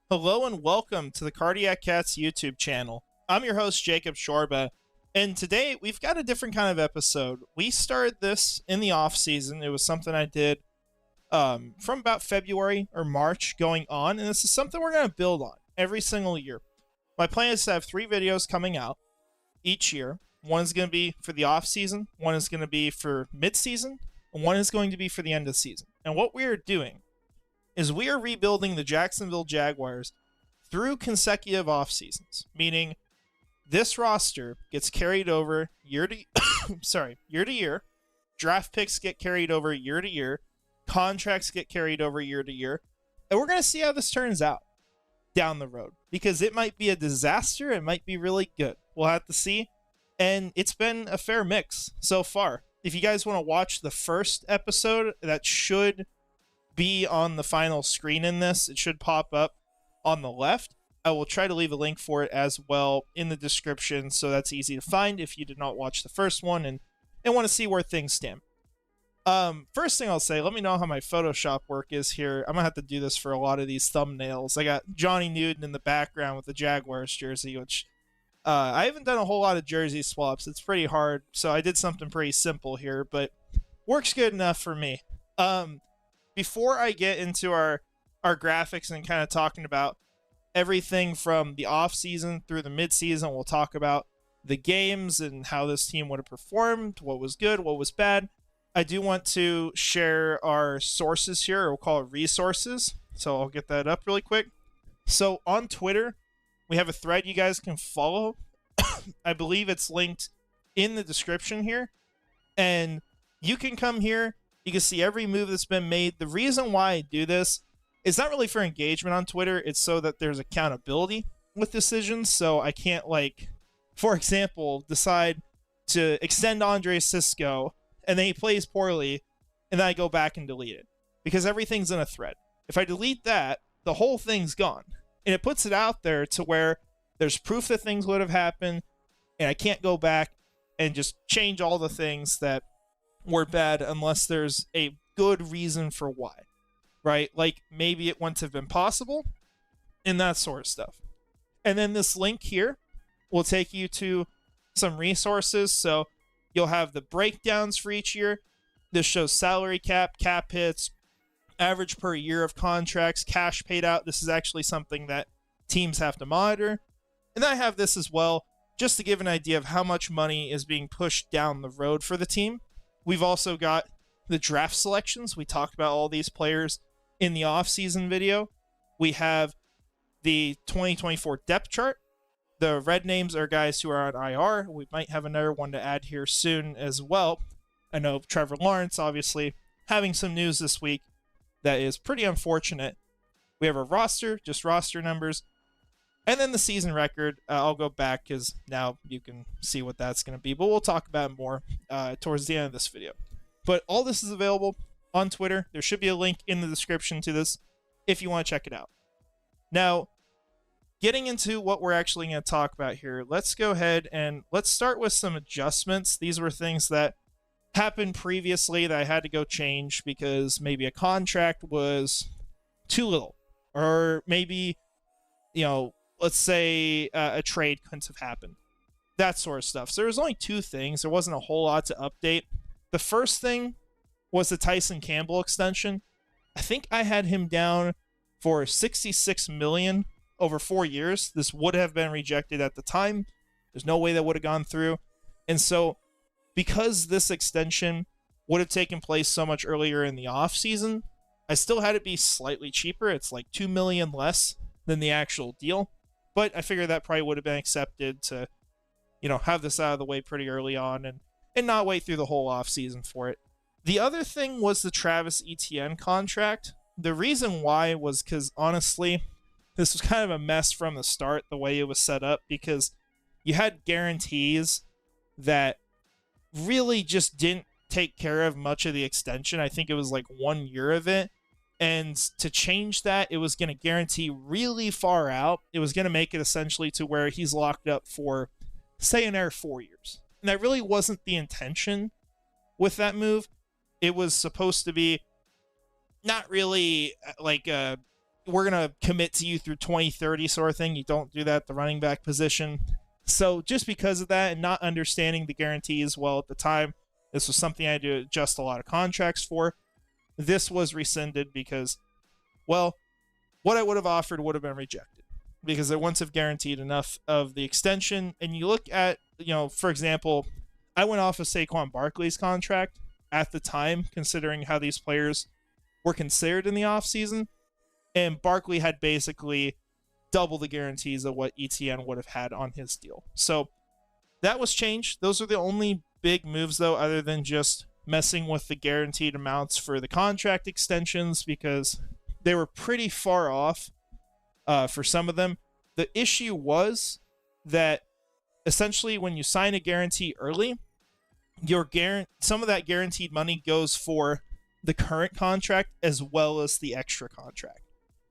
Hello and welcome to the Cardiac Cats YouTube channel. I'm your host, Jacob Shorba, and today we've got a different kind of episode. We started this in the off season. It was something I did from about February or March going on, and this is something we're going to build on every single year. My plan is to have 3 videos coming out each year. One is going to be for the off season, one is going to be for mid-season, and one is going to be for the end of the season. And what we are doing is we are rebuilding the Jacksonville Jaguars through consecutive off seasons, meaning this roster gets carried over year to year to year. Draft picks get carried over year to year. Contracts get carried over year to year. And we're going to see how this turns out down the road, because it might be a disaster. It might be really good. We'll have to see. And it's been a fair mix so far. If you guys want to watch the first episode, that should be on the final screen in this. It should pop up on the left. I will try to leave a link for it as well in the description, so that's easy to find if you did not watch the first one and want to see where things stand. First thing I'll say, let me know how my Photoshop work is here. I'm gonna have to do this for a lot of these thumbnails. I got Johnny Newton in the background with the Jaguars jersey, which I haven't done a whole lot of jersey swaps. It's pretty hard, so I did something pretty simple here, but works good enough for me. Before I get into our graphics and kind of talking about everything from the off season through the mid season, we'll talk about the games and how this team would have performed, what was good, what was bad. I do want to share our sources here, or we'll call it resources. So I'll get that up really quick. So on Twitter, we have a thread you guys can follow. I believe it's linked in the description here. And you can come here. You can see every move that's been made. The reason why I do this is not really for engagement on Twitter. It's so that there's accountability with decisions. So I can't, like, for example, decide to extend Andre Cisco and then he plays poorly and then I go back and delete it because everything's in a thread. If I delete that, the whole thing's gone. And it puts it out there to where there's proof that things would have happened and I can't go back and just change all the things that were bad unless there's a good reason for why, right? Like maybe it wouldn't have been possible and that sort of stuff. And then this link here will take you to some resources. So you'll have the breakdowns for each year. This shows salary cap, cap hits, average per year of contracts, cash paid out. This is actually something that teams have to monitor. And then I have this as well, just to give an idea of how much money is being pushed down the road for the team. We've also got the draft selections. We talked about all these players in the offseason video. We have the 2024 depth chart. The red names are guys who are on IR. We might have another one to add here soon as well. I know Trevor Lawrence, obviously, having some news this week that is pretty unfortunate. We have a roster, just roster numbers. And then the season record, I'll go back because now you can see what that's going to be. But we'll talk about it more towards the end of this video. But all this is available on Twitter. There should be a link in the description to this if you want to check it out. Now, getting into what we're actually going to talk about here, let's go ahead and let's start with some adjustments. These were things that happened previously that I had to go change because maybe a contract was too little, or maybe, you know, let's say a trade couldn't have happened. That sort of stuff. So there was only 2 things. There wasn't a whole lot to update. The first thing was the Tyson Campbell extension. I think I had him down for $66 million over 4 years. This would have been rejected at the time. There's no way that would have gone through. And so because this extension would have taken place so much earlier in the offseason, I still had it be slightly cheaper. It's like $2 million less than the actual deal. But I figured that probably would have been accepted to, you know, have this out of the way pretty early on and not wait through the whole offseason for it. The other thing was the Travis Etienne contract. The reason why was because, honestly, this was kind of a mess from the start, the way it was set up, because you had guarantees that really just didn't take care of much of the extension. I think it was like 1 year of it. And to change that, it was going to guarantee really far out. It was going to make it essentially to where he's locked up for, say, another 4 years. And that really wasn't the intention with that move. It was supposed to be not really like a we're going to commit to you through 2030 sort of thing. You don't do that at the running back position. So just because of that and not understanding the guarantees well at the time, this was something I had to adjust a lot of contracts for. This was rescinded because, well, what I would have offered would have been rejected because they wouldn't have guaranteed enough of the extension. And you look at, for example, I went off of Saquon Barkley's contract at the time, considering how these players were considered in the offseason. And Barkley had basically double the guarantees of what ETN would have had on his deal. So that was changed. Those are the only big moves, though, other than just messing with the guaranteed amounts for the contract extensions, because they were pretty far off for some of them. The issue was that essentially when you sign a guarantee early, some of that guaranteed money goes for the current contract as well as the extra contract.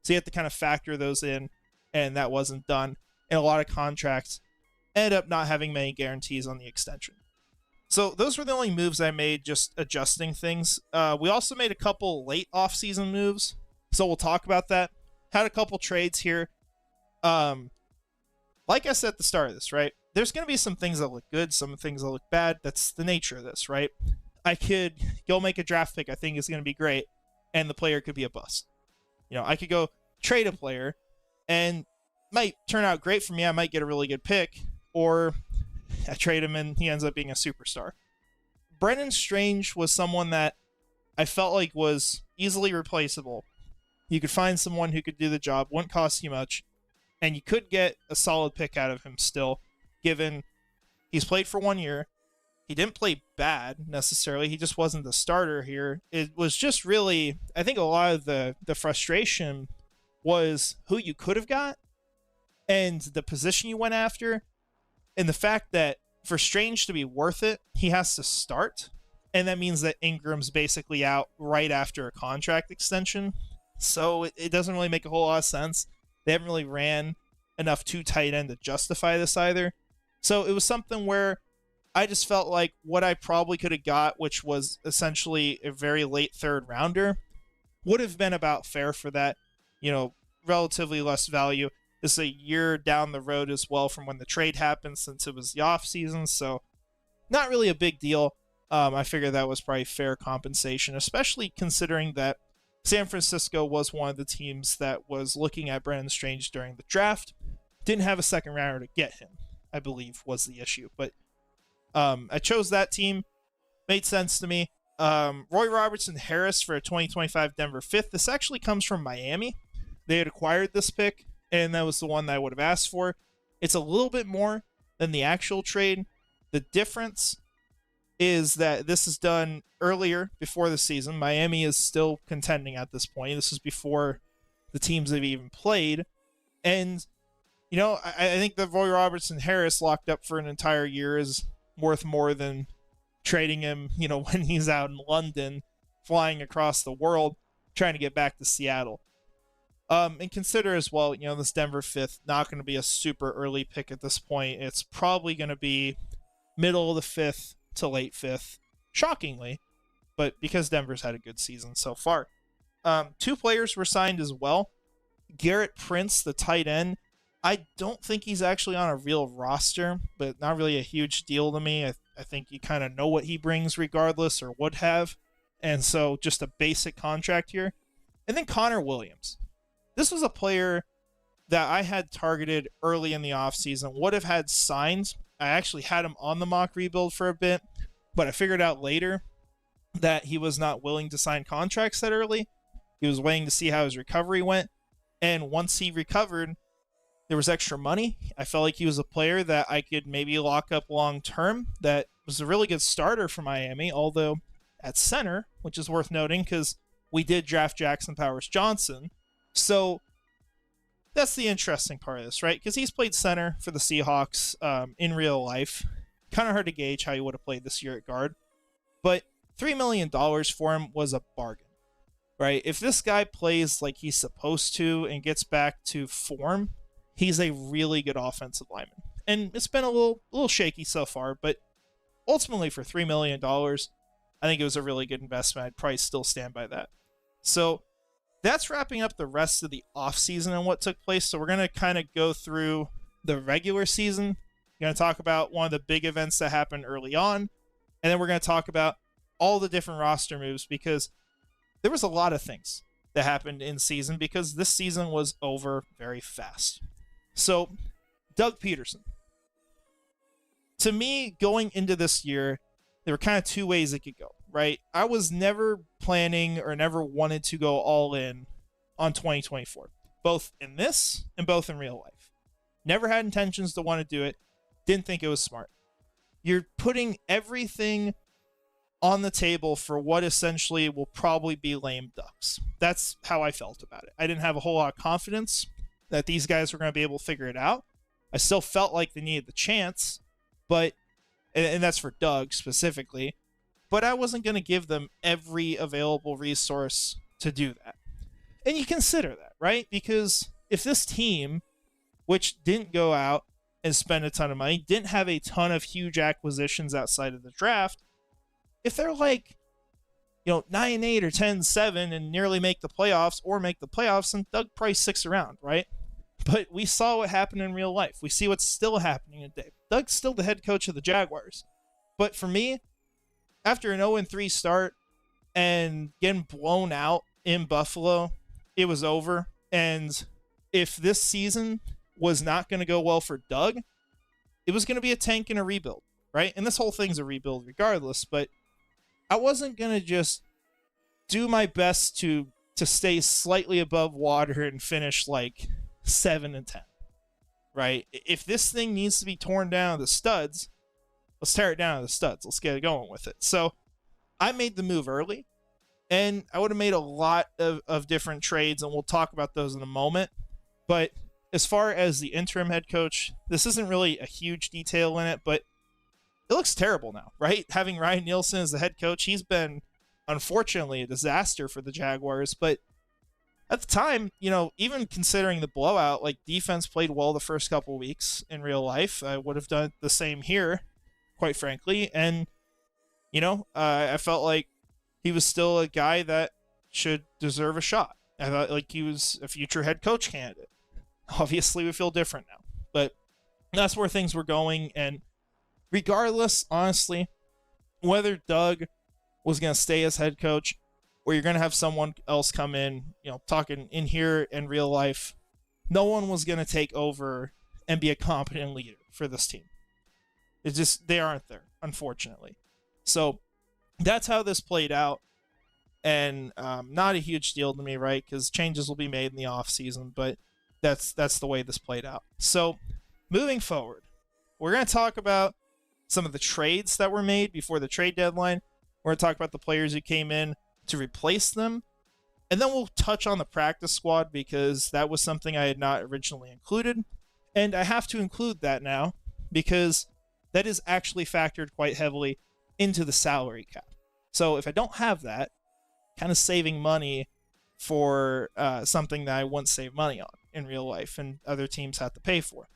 So you have to kind of factor those in, and that wasn't done. And a lot of contracts ended up not having many guarantees on the extension. So those were the only moves I made, just adjusting things. We also made a couple late off-season moves, so we'll talk about that. Had a couple trades here. Like I said at the start of this, right? There's going to be some things that look good, some things that look bad. That's the nature of this, right? I could go make a draft pick I think is going to be great, and the player could be a bust. I could go trade a player, and might turn out great for me. I might get a really good pick, or I trade him and he ends up being a superstar. Brennan Strange was someone that I felt like was easily replaceable. You could find someone who could do the job, wouldn't cost you much, and you could get a solid pick out of him still, given he's played for 1 year. He didn't play bad necessarily. He just wasn't the starter here. It was just really, I think a lot of the frustration was who you could have got and the position you went after, and the fact that for Strange to be worth it, he has to start. And that means that Ingram's basically out right after a contract extension. So it doesn't really make a whole lot of sense. They haven't really ran enough to tight end to justify this either. So it was something where I just felt like what I probably could have got, which was essentially a very late third rounder, would have been about fair for that, relatively less value. This is a year down the road as well from when the trade happened, since it was the off season. So not really a big deal. I figured that was probably fair compensation, especially considering that San Francisco was one of the teams that was looking at Brennan Strange during the draft. Didn't have a second rounder to get him, I believe, was the issue. But I chose that team. Made sense to me. Roy Robertson Harris for a 2025 Denver 5th. This actually comes from Miami. They had acquired this pick, and that was the one that I would have asked for. It's a little bit more than the actual trade. The difference is that this is done earlier before the season. Miami is still contending at this point. This is before the teams have even played. And, I think that Roy Robertson Harris locked up for an entire year is worth more than trading him, when he's out in London, flying across the world, trying to get back to Seattle. And consider as well, this Denver 5th, not going to be a super early pick at this point. It's probably going to be middle of the 5th to late 5th, shockingly, but because Denver's had a good season so far. 2 players were signed as well. Garrett Prince, the tight end. I don't think he's actually on a real roster, but not really a huge deal to me. I think you kind of know what he brings regardless, or would have. And so just a basic contract here. And then Connor Williams. This was a player that I had targeted early in the offseason, would have had signed. I actually had him on the mock rebuild for a bit, but I figured out later that he was not willing to sign contracts that early. He was waiting to see how his recovery went. And once he recovered, there was extra money. I felt like he was a player that I could maybe lock up long term. That was a really good starter for Miami, although at center, which is worth noting because we did draft Jackson Powers Johnson. So that's the interesting part of this, right? Because he's played center for the Seahawks in real life. Kind of hard to gauge how he would have played this year at guard. But $3 million for him was a bargain, right? If this guy plays like he's supposed to and gets back to form, he's a really good offensive lineman. And it's been a little shaky so far, but ultimately for $3 million, I think it was a really good investment. I'd probably still stand by that. So that's wrapping up the rest of the offseason and what took place. So we're going to kind of go through the regular season. We're going to talk about one of the big events that happened early on. And then we're going to talk about all the different roster moves, because there was a lot of things that happened in season, because this season was over very fast. So Doug Peterson. To me, going into this year, there were kind of two ways it could go, right? I was never planning or never wanted to go all in on 2024, both in this and both in real life. Never had intentions to want to do it. Didn't think it was smart. You're putting everything on the table for what essentially will probably be lame ducks. That's how I felt about it. I didn't have a whole lot of confidence that these guys were going to be able to figure it out. I still felt like they needed the chance, but, and that's for Doug specifically, but I wasn't going to give them every available resource to do that. And you consider that, right? Because if this team, which didn't go out and spend a ton of money, didn't have a ton of huge acquisitions outside of the draft, if they're like, 9-8 or 10-7 and nearly make the playoffs or make the playoffs, then Doug probably sticks around, right? But we saw what happened in real life. We see what's still happening today. Doug's still the head coach of the Jaguars. But for me, after an 0-3 start and getting blown out in Buffalo, it was over. And if this season was not going to go well for Doug, it was going to be a tank and a rebuild, right? And this whole thing's a rebuild regardless, but I wasn't going to just do my best to stay slightly above water and finish like 7-10, right? If this thing needs to be torn down to the studs, let's tear it down to the studs. Let's get it going with it. So I made the move early, and I would have made a lot of different trades, and we'll talk about those in a moment. But as far as the interim head coach, this isn't really a huge detail in it, but it looks terrible now, right? Having Ryan Nielsen as the head coach, he's been, unfortunately, a disaster for the Jaguars. But at the time, even considering the blowout, like, defense played well the first couple weeks in real life. I would have done the same here, quite frankly. And, I felt like he was still a guy that should deserve a shot. I thought like he was a future head coach candidate. Obviously, we feel different now. But that's where things were going. And regardless, honestly, whether Doug was going to stay as head coach or you're going to have someone else come in, talking in here in real life, no one was going to take over and be a competent leader for this team. It's just, they aren't there, unfortunately. So that's how this played out. And not a huge deal to me, right? Because changes will be made in the offseason, but that's the way this played out. So moving forward, we're going to talk about some of the trades that were made before the trade deadline. We're going to talk about the players who came in to replace them. And then we'll touch on the practice squad, because that was something I had not originally included. And I have to include that now because that is actually factored quite heavily into the salary cap. So if I don't have that, kind of saving money for something that I wouldn't save money on in real life and other teams have to pay for.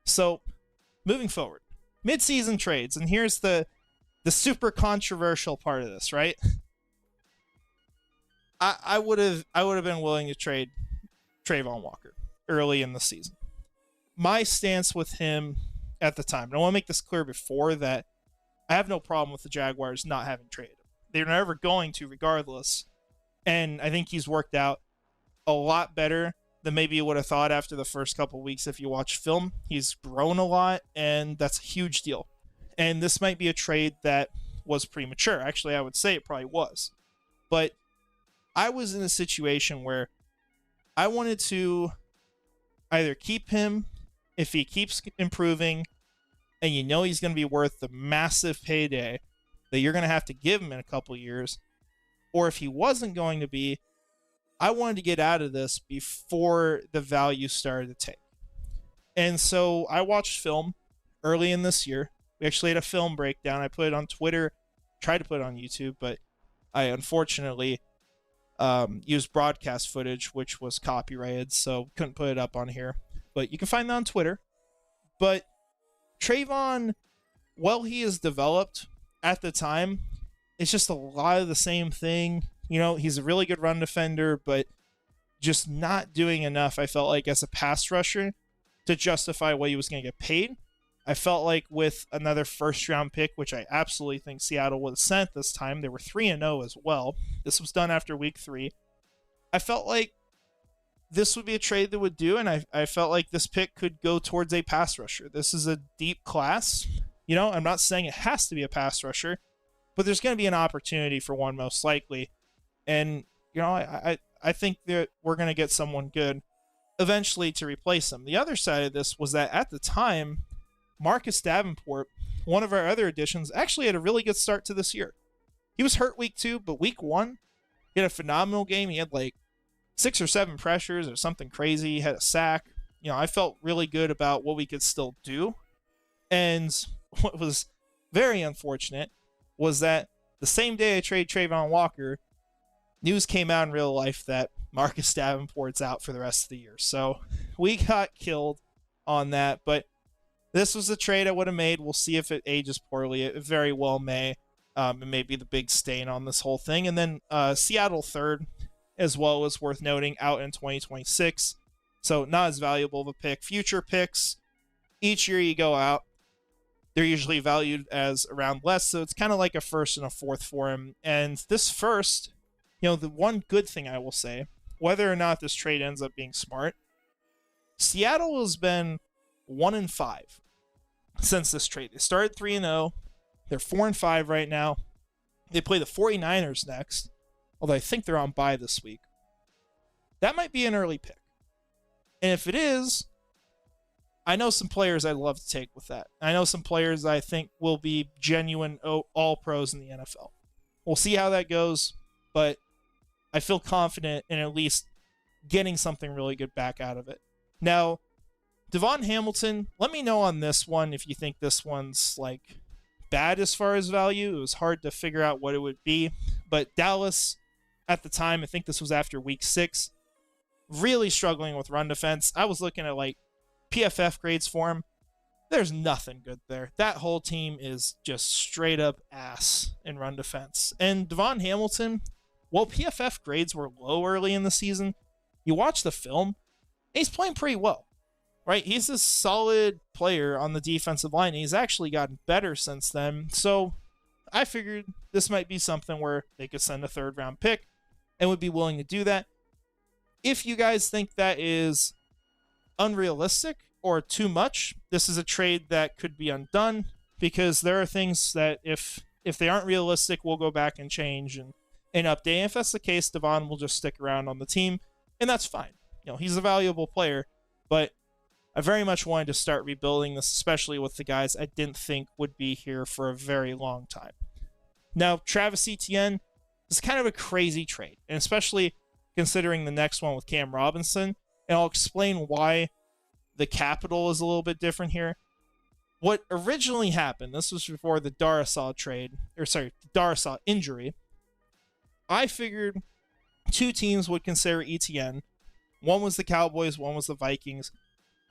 So moving forward, midseason trades. And here's the super controversial part of this, right? I would have been willing to trade Trayvon Walker early in the season. My stance with him at the time, and I want to make this clear before that, I have no problem with the Jaguars not having traded him. They're never going to regardless. And I think he's worked out a lot better than maybe you would have thought after the first couple of weeks if you watch film. He's grown a lot, and that's a huge deal. And this might be a trade that was premature. Actually, I would say it probably was. But I was in a situation where I wanted to either keep him if he keeps improving and he's going to be worth the massive payday that you're going to have to give him in a couple years, or if he wasn't going to be, I wanted to get out of this before the value started to take. And so I watched film early in this year. We actually had a film breakdown. I put it on Twitter, tried to put it on YouTube, but I unfortunately used broadcast footage, which was copyrighted, so couldn't put it up on here. But you can find that on Twitter. But Trayvon, well, he is developed at the time, it's just a lot of the same thing. He's a really good run defender, but just not doing enough, I felt like, as a pass rusher to justify what he was going to get paid. I felt like with another first-round pick, which I absolutely think Seattle would have sent this time, they were 3-0 as well. This was done after week 3. I felt like this would be a trade that would do, and I felt like this pick could go towards a pass rusher. This is a deep class. I'm not saying it has to be a pass rusher, but there's going to be an opportunity for one most likely. And, I think that we're going to get someone good eventually to replace him. The other side of this was that at the time, Marcus Davenport, one of our other additions, actually had a really good start to this year. He was hurt week 2, but week 1, he had a phenomenal game. He had like 6 or 7 pressures or something crazy. He had a sack. I felt really good about what we could still do. And what was very unfortunate was that the same day I traded Trayvon Walker, news came out in real life that Marcus Davenport's out for the rest of the year. So we got killed on that. But this was a trade I would have made. We'll see if it ages poorly. It very well may. It may be the big stain on this whole thing. And then Seattle third, as well, is worth noting, out in 2026. So not as valuable of a pick. Future picks, each year you go out, they're usually valued as around less. So it's kind of like a first and a fourth for him. And this first, the one good thing I will say, whether or not this trade ends up being smart, Seattle has been 1-5 since this trade. They started 3-0. They're 4-5 right now. They play the 49ers next, although I think they're on bye this week. That might be an early pick. And if it is, I know some players I'd love to take with that. I know some players I think will be genuine all-pros in the NFL. We'll see how that goes, but I feel confident in at least getting something really good back out of it. Now, Devon Hamilton, let me know on this one if you think this one's like bad as far as value. It was hard to figure out what it would be, but Dallas at the time, I think this was after week 6, really struggling with run defense. I was looking at like PFF grades for him. There's nothing good there. That whole team is just straight up ass in run defense. And Devon Hamilton, while PFF grades were low early in the season, you watch the film, he's playing pretty well, right? He's a solid player on the defensive line. He's actually gotten better since then. So I figured this might be something where they could send a 3rd round pick and would be willing to do that. If you guys think that is unrealistic or too much, this is a trade that could be undone, because there are things that if they aren't realistic, we'll go back and change and update. And if that's the case, Devon will just stick around on the team, and that's fine. He's a valuable player, but I very much wanted to start rebuilding this, especially with the guys I didn't think would be here for a very long time. Now, Travis Etienne is kind of a crazy trade, and especially considering the next one with Cam Robinson, and I'll explain why the capital is a little bit different here. What originally happened, this was before the Darrisaw injury, I figured 2 teams would consider Etienne. One was the Cowboys, one was the Vikings.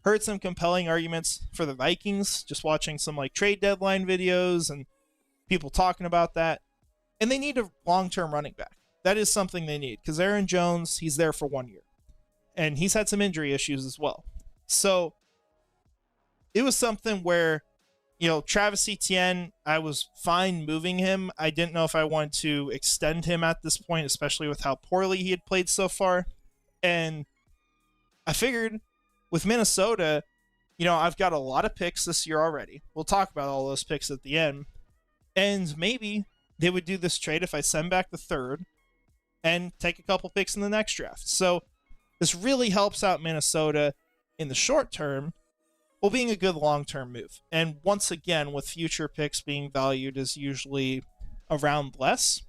Heard some compelling arguments for the Vikings, just watching some like trade deadline videos and people talking about that. And they need a long-term running back. That is something they need, because Aaron Jones, he's there for 1 year. And he's had some injury issues as well. So it was something where, Travis Etienne, I was fine moving him. I didn't know if I wanted to extend him at this point, especially with how poorly he had played so far. And I figured with Minnesota, I've got a lot of picks this year already. We'll talk about all those picks at the end. And maybe they would do this trade if I send back the 3rd and take a couple picks in the next draft. So this really helps out Minnesota in the short term, while being a good long-term move. And once again, with future picks being valued as usually around less,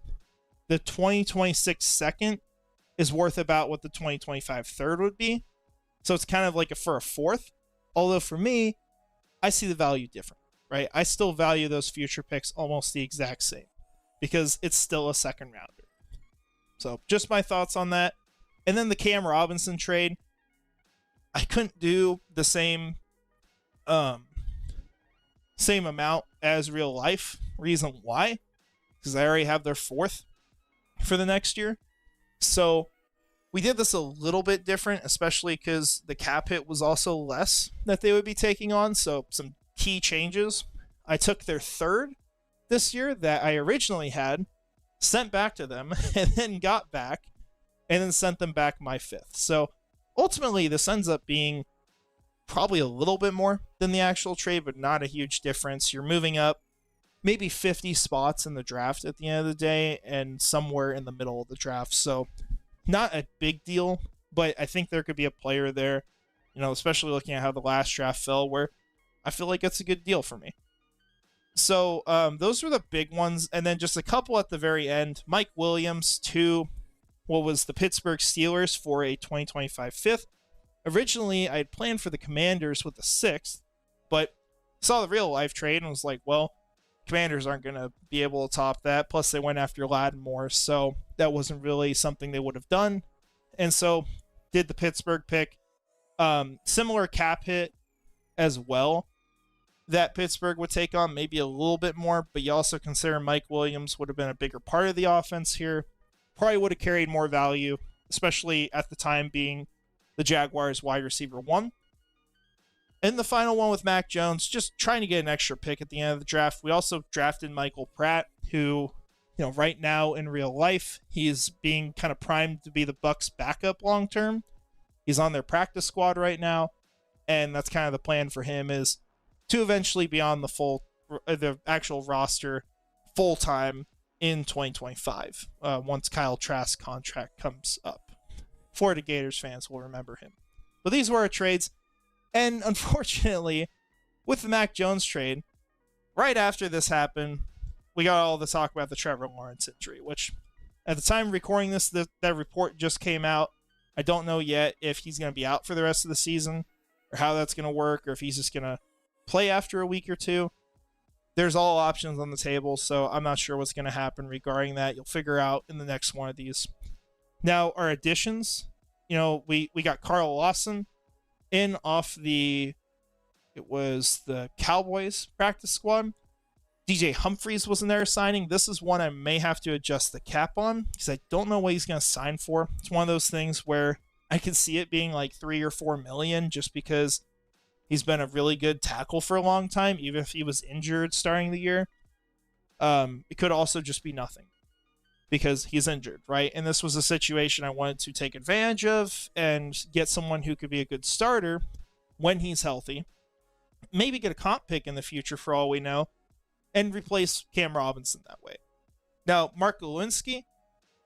the 2026 second is worth about what the 2025 third would be. So it's kind of like for a 4th. Although for me, I see the value different, right? I still value those future picks almost the exact same, because it's still a 2nd rounder. So just my thoughts on that. And then the Cam Robinson trade, I couldn't do the same amount as real life. Reason why? Because I already have their 4th for the next year. So We did this a little bit different, especially because the cap hit was also less that they would be taking on. So some key changes. I took their third this year that I originally had, sent back to them, and then got back, and then sent them back my fifth. So ultimately, this ends up being probably a little bit more than the actual trade, but not a huge difference. You're moving up maybe 50 spots in the draft at the end of the day, and somewhere in the middle of the draft. So not a big deal, but I think there could be a player there, especially looking at how the last draft fell, where I feel like it's a good deal for me. So those were the big ones. And then just a couple at the very end. Mike Williams to what was the Pittsburgh Steelers for a 2025 fifth. Originally, I had planned for the Commanders with the sixth, but saw the real life trade and was like, well, Commanders aren't going to be able to top that. Plus, they went after Lattimore, so that wasn't really something they would have done. And so did the Pittsburgh pick. Similar cap hit as well that Pittsburgh would take on, maybe a little bit more, but you also consider Mike Williams would have been a bigger part of the offense here. Probably would have carried more value, especially at the time being the Jaguars wide receiver 1. And the final one with Mac Jones, just trying to get an extra pick at the end of the draft. We also drafted Michael Pratt, who, right now in real life, he's being kind of primed to be the Bucs backup long term. He's on their practice squad right now, and that's kind of the plan for him, is to eventually be on the actual roster full time in 2025, once Kyle Trask's contract comes up. Florida Gators fans will remember him. But these were our trades. And unfortunately, with the Mac Jones trade, right after this happened, we got all the talk about the Trevor Lawrence injury, which at the time of recording this, that report just came out. I don't know yet if he's going to be out for the rest of the season or how that's going to work, or if he's just going to play after a week or two. There's all options on the table, so I'm not sure what's going to happen regarding that. You'll figure out in the next one of these. Now, our additions, we got Carl Lawson in off the Cowboys practice squad. DJ Humphries was in there signing. This is one I may have to adjust the cap on because I don't know what he's going to sign for. It's one of those things where I could see it being like $3 or $4 million just because he's been a really good tackle for a long time, even if he was injured starting the year. It could also just be nothing because he's injured, right? And this was a situation I wanted to take advantage of and get someone who could be a good starter when he's healthy. Maybe get a comp pick in the future for all we know, and replace Cam Robinson that way. Now, Mark Lewinsky,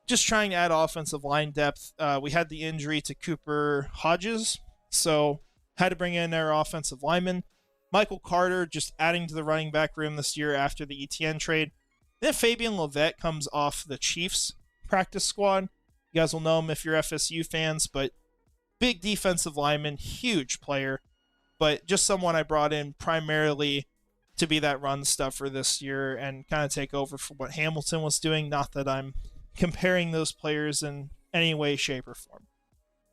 just trying to add offensive line depth. We had the injury to Cooper Hodges, so had to bring in their offensive lineman. Michael Carter just adding to the running back room this year after the ETN trade. Then Fabian Lovett comes off the Chiefs practice squad. You guys will know him if you're FSU fans, but big defensive lineman, huge player, but just someone I brought in primarily to be that run stuffer this year and kind of take over for what Hamilton was doing. Not that I'm comparing those players in any way, shape, or form.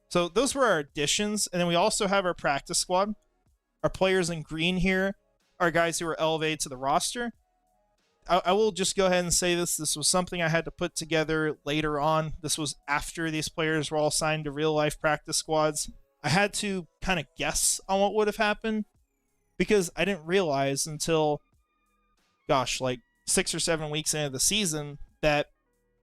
So those were our additions, and then we also have our practice squad. Our players in green here are guys who are elevated to the roster. I will just go ahead and say this. This was something I had to put together later on. This was after these players were all signed to real-life practice squads. I had to kind of guess on what would have happened because I didn't realize until, like 6 or 7 weeks into the season that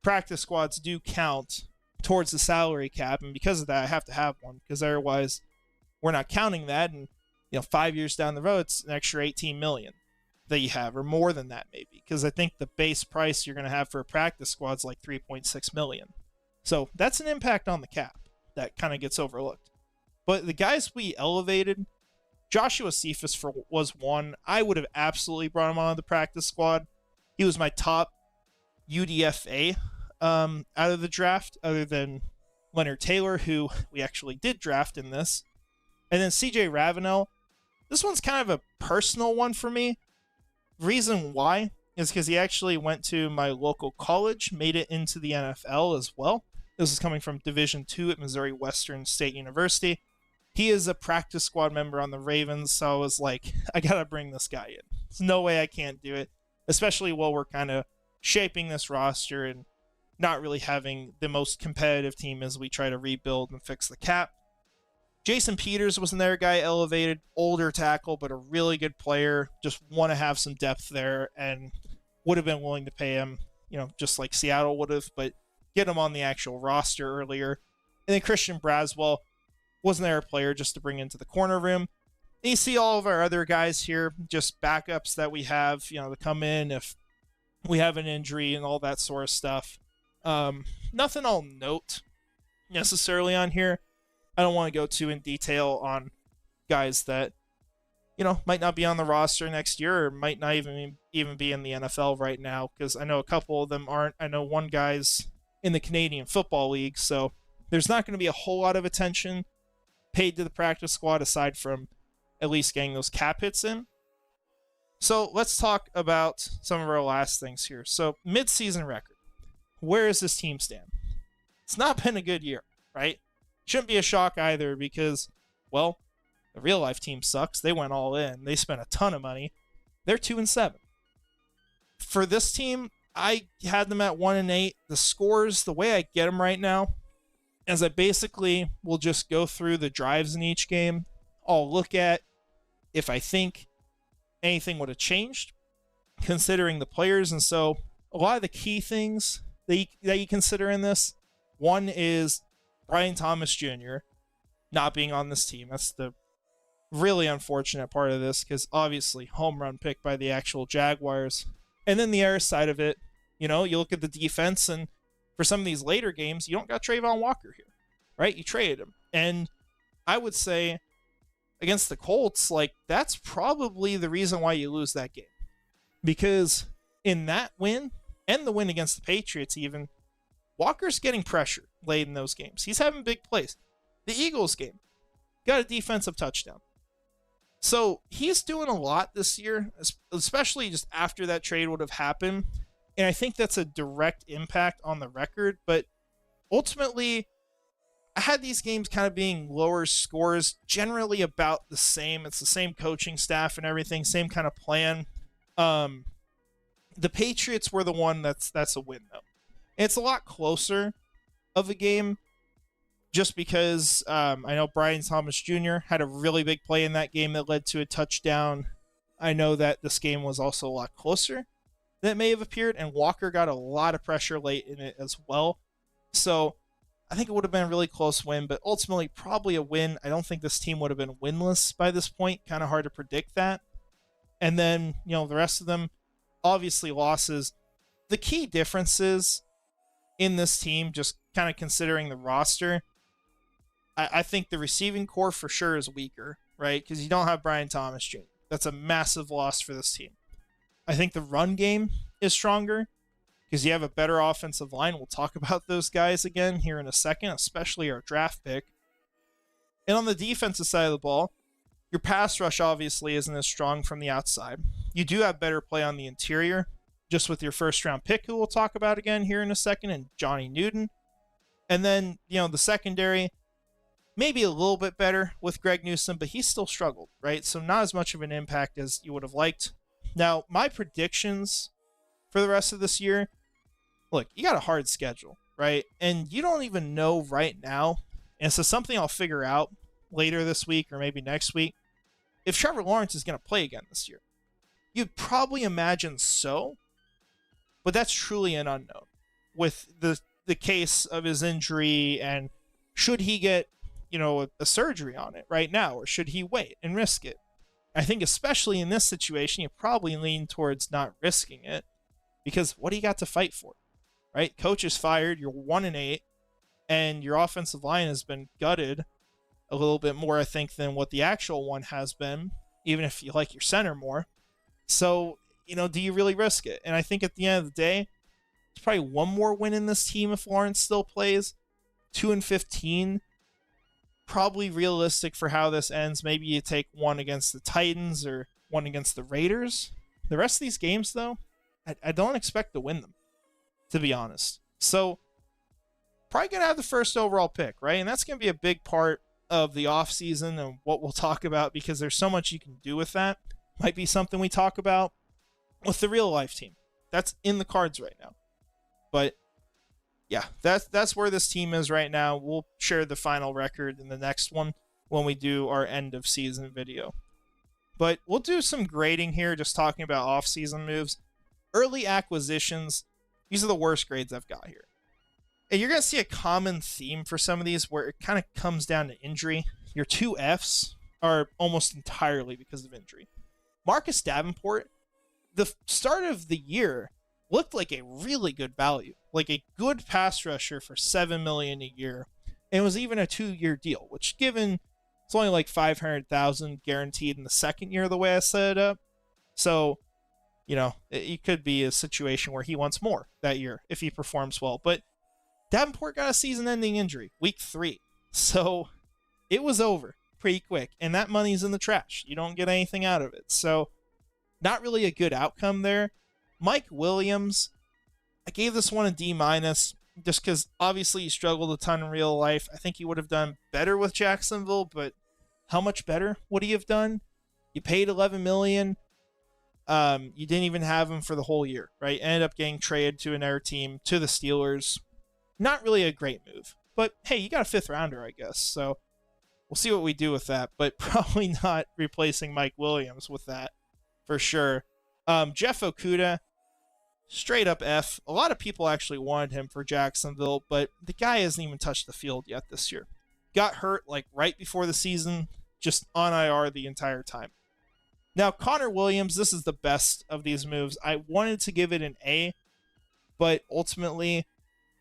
practice squads do count towards the salary cap. And because of that, I have to have one because otherwise we're not counting that. And, 5 years down the road, it's an extra $18 million. That you have, or more than that maybe, because I think the base price you're going to have for a practice squad is like $3.6 million. So that's an impact on the cap that kind of gets overlooked. But the guys we elevated, Joshua Cephas was one. I would have absolutely brought him on the practice squad. He was my top UDFA out of the draft, other than Leonard Taylor, who we actually did draft in this. And then CJ Ravenel. This one's kind of a personal one for me. Reason why is because he actually went to my local college, made it into the NFL as well. This is coming from Division II at Missouri Western State University. He is a practice squad member on the Ravens, so I was like, I gotta bring this guy in. There's no way I can't do it, especially while we're kind of shaping this roster and not really having the most competitive team as we try to rebuild and fix the cap. Jason Peters was another guy elevated, older tackle, but a really good player. Just want to have some depth there and would have been willing to pay him, just like Seattle would have, but get him on the actual roster earlier. And then Christian Braswell was another player just to bring into the corner room. And you see all of our other guys here, just backups that we have, to come in if we have an injury and all that sort of stuff. Nothing I'll note necessarily on here. I don't want to go too in detail on guys that, might not be on the roster next year or might not even be in the NFL right now, because I know a couple of them aren't. I know one guy's in the Canadian Football League, so there's not going to be a whole lot of attention paid to the practice squad aside from at least getting those cap hits in. So let's talk about some of our last things here. So midseason record. Where does this team stand? It's not been a good year, right? Shouldn't be a shock either because, well, the real life team sucks. They went all in. They spent a ton of money. They're 2-7. For this team, I had them at 1-8. The scores, the way I get them right now, is I basically will just go through the drives in each game. I'll look at if I think anything would have changed, considering the players. And so a lot of the key things that you consider in this, one is Brian Thomas Jr. not being on this team. That's the really unfortunate part of this, because obviously home run pick by the actual Jaguars. And then the other side of it, you look at the defense, and for some of these later games, you don't got Trayvon Walker here, right? You traded him. And I would say against the Colts, that's probably the reason why you lose that game. Because in that win, and the win against the Patriots even, Walker's getting pressure late in those games. He's having big plays. The Eagles game, got a defensive touchdown. So he's doing a lot this year, especially just after that trade would have happened. And I think that's a direct impact on the record. But ultimately, I had these games kind of being lower scores, generally about the same. It's the same coaching staff and everything, same kind of plan. The Patriots were the one that's a win, though. And it's a lot closer of a game just because I know Brian Thomas Jr. had a really big play in that game that led to a touchdown. I know that this game was also a lot closer than it may have appeared, and Walker got a lot of pressure late in it as well. So I think it would have been a really close win, but ultimately probably a win. I don't think this team would have been winless by this point. Kind of hard to predict that. And then, the rest of them, obviously losses. The key differences in this team, just kind of considering the roster, I think the receiving core for sure is weaker, right? Because you don't have Brian Thomas Jr. That's a massive loss for this team. I think the run game is stronger because you have a better offensive line. We'll talk about those guys again here in a second, especially our draft pick. And on the defensive side of the ball, your pass rush obviously isn't as strong from the outside. You do have better play on the interior, just with your first-round pick, who we'll talk about again here in a second, and Johnny Newton. And then, the secondary, maybe a little bit better with Greg Newsome, but he still struggled, right? So not as much of an impact as you would have liked. Now, my predictions for the rest of this year, look, you got a hard schedule, right? And you don't even know right now, and so something I'll figure out later this week or maybe next week, if Trevor Lawrence is going to play again this year. You'd probably imagine so, but that's truly an unknown with the case of his injury, and should he get, a surgery on it right now, or should he wait and risk it? I think especially in this situation, you probably lean towards not risking it, because what do you got to fight for, right? Coach is fired, you're 1-8, and your offensive line has been gutted a little bit more, I think, than what the actual one has been, even if you like your center more. So, do you really risk it? And I think at the end of the day, there's probably one more win in this team if Lawrence still plays. 2-15, probably realistic for how this ends. Maybe you take one against the Titans or one against the Raiders. The rest of these games, though, I don't expect to win them, to be honest. So, probably going to have the first overall pick, right? And that's going to be a big part of the offseason and what we'll talk about, because there's so much you can do with that. Might be something we talk about with the real life team. That's in the cards right now. But yeah, that's where this team is right now. We'll share the final record in the next one when we do our end of season video. But we'll do some grading here, just talking about off-season moves. Early acquisitions, these are the worst grades I've got here. And you're going to see a common theme for some of these where it kind of comes down to injury. Your two Fs are almost entirely because of injury. Marcus Davenport, the start of the year looked like a really good value, like a good pass rusher for $7 million a year. And it was even a 2-year deal, which given it's only like $500,000 guaranteed in the second year the way I set it up. So, you know, it could be a situation where he wants more that year if he performs well. But Davenport got a season-ending injury, week 3. So it was over pretty quick. And that money's in the trash. You don't get anything out of it. So not really a good outcome there. Mike Williams, I gave this one a D- just because obviously he struggled a ton in real life. I think he would have done better with Jacksonville, but how much better would he have done? You paid $11 million. You didn't even have him for the whole year, right? Ended up getting traded to another team, to the Steelers. Not really a great move, but hey, you got a 5th rounder, I guess. So we'll see what we do with that, but probably not replacing Mike Williams with that for sure. Jeff Okudah, straight up F. A lot of people actually wanted him for Jacksonville, but the guy hasn't even touched the field yet this year. Got hurt like right before the season, just on IR the entire time. Now, Connor Williams, this is the best of these moves. I wanted to give it an A, but ultimately,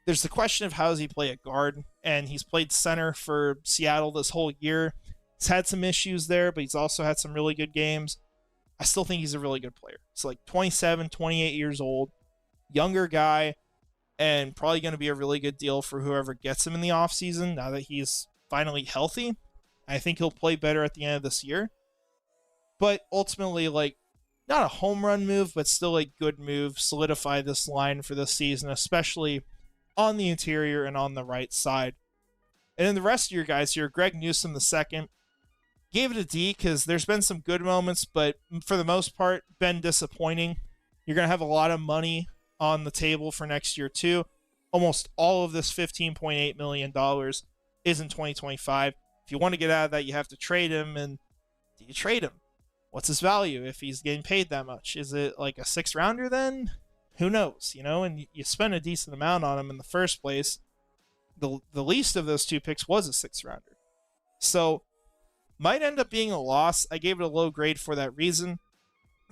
there's the question of how does he play at guard, and he's played center for Seattle this whole year. He's had some issues there, but he's also had some really good games. I still think he's a really good player. He's like 27, 28 years old, younger guy, and probably going to be a really good deal for whoever gets him in the offseason now that he's finally healthy. I think he'll play better at the end of this year. But ultimately, like, not a home run move, but still a good move. Solidify this line for this season, especially on the interior and on the right side. And then the rest of your guys here, Greg Newsome II, gave it a D because there's been some good moments, but for the most part, been disappointing. You're going to have a lot of money on the table for next year, too. Almost all of this $15.8 million is in 2025. If you want to get out of that, you have to trade him. And do you trade him? What's his value if he's getting paid that much? Is it like a 6th rounder then? Who knows, you know? And you spend a decent amount on him in the first place. The least of those 2 picks was a 6th rounder. So might end up being a loss. I gave it a low grade for that reason.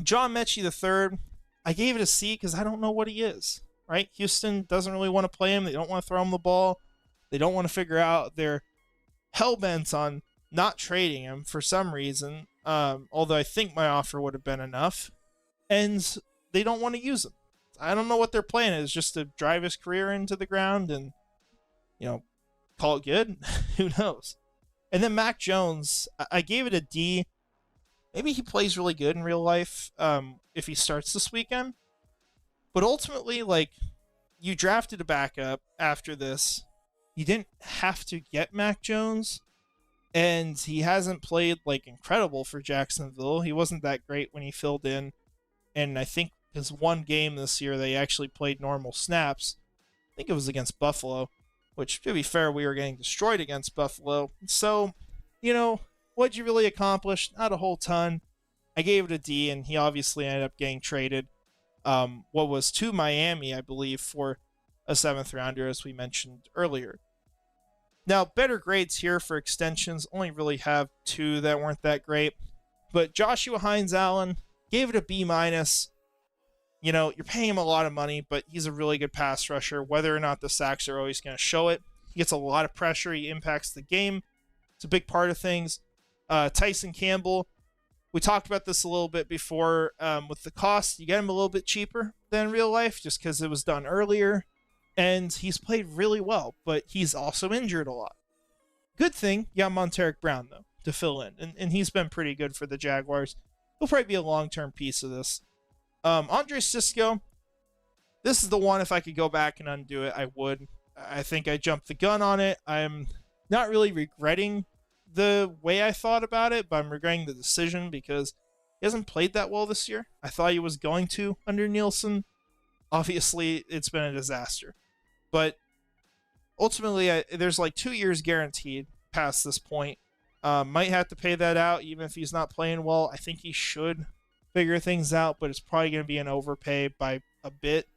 John Mechie III, I gave it a C because I don't know what he is, right? Houston doesn't really want to play him. They don't want to throw him the ball. They don't want to figure out. They're hell-bent on not trading him for some reason, although I think my offer would have been enough. And they don't want to use him. I don't know what their plan is, just to drive his career into the ground and, you know, call it good? Who knows? And then Mac Jones, I gave it a D. Maybe he plays really good in real life if he starts this weekend. But ultimately, like, you drafted a backup after this. You didn't have to get Mac Jones. And he hasn't played, like, incredible for Jacksonville. He wasn't that great when he filled in. And I think his one game this year, they actually played normal snaps. I think it was against Buffalo. Which, to be fair, we were getting destroyed against Buffalo. So, you know, what'd you really accomplish? Not a whole ton. I gave it a D, and he obviously ended up getting traded. What was to Miami, I believe, for a 7th rounder, as we mentioned earlier. Now, better grades here for extensions. Only really have 2 that weren't that great. But Joshua Hines-Allen, gave it a B-. You know, you're paying him a lot of money, but he's a really good pass rusher. Whether or not the sacks are always going to show it. He gets a lot of pressure. He impacts the game. It's a big part of things. Tyson Campbell, we talked about this a little bit before with the cost. You get him a little bit cheaper than real life just because it was done earlier. And he's played really well, but he's also injured a lot. Good thing, you got Monteric Brown, though, to fill in. And he's been pretty good for the Jaguars. He'll probably be a long-term piece of this. Andre Cisco, this is the one, if I could go back and undo it, I would. I think I jumped the gun on it. I'm not really regretting the way I thought about it, but I'm regretting the decision because he hasn't played that well this year. I thought he was going to under Nielsen. Obviously, it's been a disaster. But ultimately, there's like 2 years guaranteed past this point. Might have to pay that out even if he's not playing well. I think he should figure things out, but it's probably going to be an overpay by a bit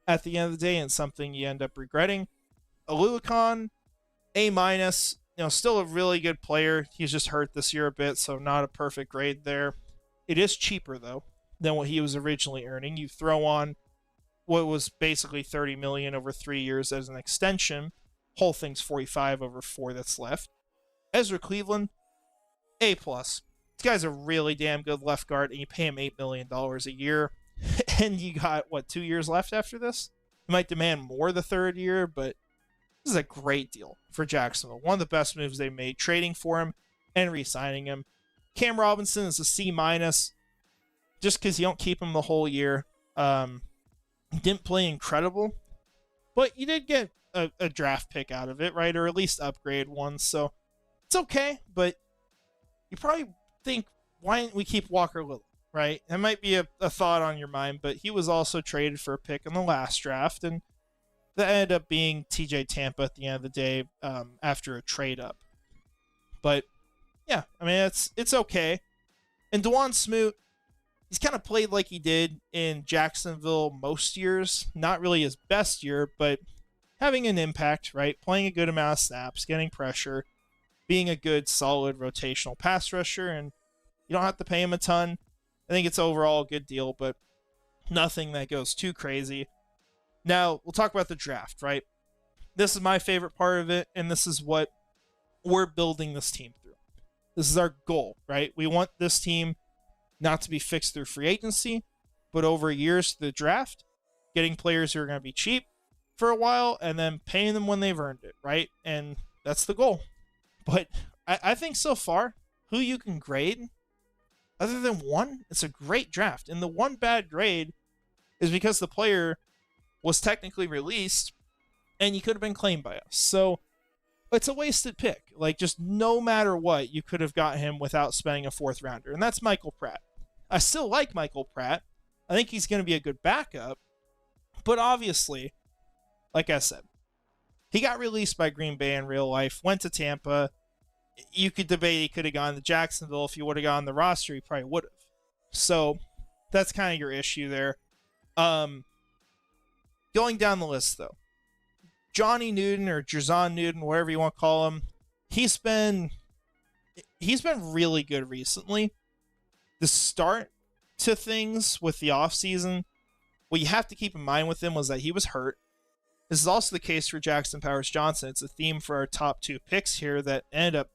at the end of the day and something you end up regretting. Aluakon, A minus. Still a really good player. He's just hurt this year a bit, so not a perfect grade there. It is cheaper though than what he was originally earning. You throw on what was basically $30 million over 3 years as an extension. Whole thing's 45 over 4 that's left. Ezra Cleveland, A+. This guy's a really damn good left guard, and you pay him $8 million a year. And you got, 2 years left after this? You might demand more the third year, but this is a great deal for Jacksonville. One of the best moves they made, trading for him and re-signing him. Cam Robinson is a C-, just because you don't keep him the whole year. Didn't play incredible, but you did get a draft pick out of it, right? Or at least upgrade one, so it's okay, but you probably think, why didn't we keep Walker Little, right? That might be a thought on your mind, but he was also traded for a pick in the last draft, and that ended up being TJ Tampa at the end of the day after a trade up. But yeah, I mean, it's okay. And Dawon Smoot, he's kind of played like he did in Jacksonville most years. Not really his best year, but having an impact, right? Playing a good amount of snaps, getting pressure, being a good, solid rotational pass rusher, and you don't have to pay him a ton. I think it's overall a good deal, but nothing that goes too crazy. Now, we'll talk about the draft, right? This is my favorite part of it, and this is what we're building this team through. This is our goal, right? We want this team not to be fixed through free agency, but over years to the draft, getting players who are going to be cheap for a while and then paying them when they've earned it, right? And that's the goal. But I think so far, who you can grade, other than one, it's a great draft. And the one bad grade is because the player was technically released and he could have been claimed by us. So it's a wasted pick. Like, just no matter what, you could have got him without spending a 4th rounder. And that's Michael Pratt. I still like Michael Pratt. I think he's going to be a good backup. But obviously, like I said, he got released by Green Bay in real life, went to Tampa. You could debate he could have gone to Jacksonville. If he would have gone on the roster, he probably would have. So that's kind of your issue there. Going down the list, though. Johnny Newton or Jer'Zhan Newton, whatever you want to call him, he's been really good recently. The start to things with the offseason, what you have to keep in mind with him was that he was hurt. This is also the case for Jackson Powers-Johnson. It's a theme for our top 2 picks here that ended up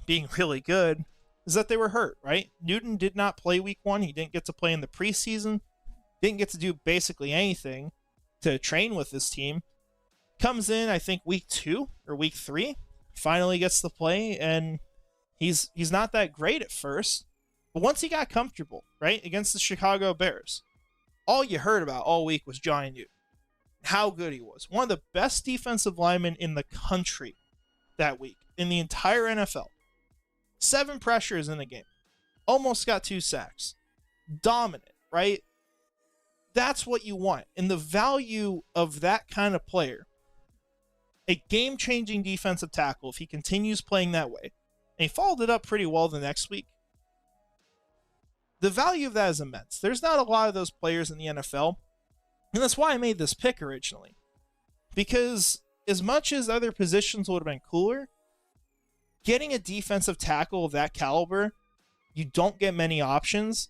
being really good, is that they were hurt, right? Newton did not play week 1. He didn't get to play in the preseason. Didn't get to do basically anything to train with this team. Comes in, I think, week 2 or week 3. Finally gets to play, and he's not that great at first. But once he got comfortable, right, against the Chicago Bears, all you heard about all week was Johnny Newton. How good he was. One of the best defensive linemen in the country that week, in the entire NFL. 7 pressures in the game. Almost got 2 sacks. Dominant, right? That's what you want. And the value of that kind of player, a game-changing defensive tackle, if he continues playing that way, and he followed it up pretty well the next week, the value of that is immense. There's not a lot of those players in the NFL, and that's why I made this pick originally. Because as much as other positions would have been cooler, getting a defensive tackle of that caliber, you don't get many options.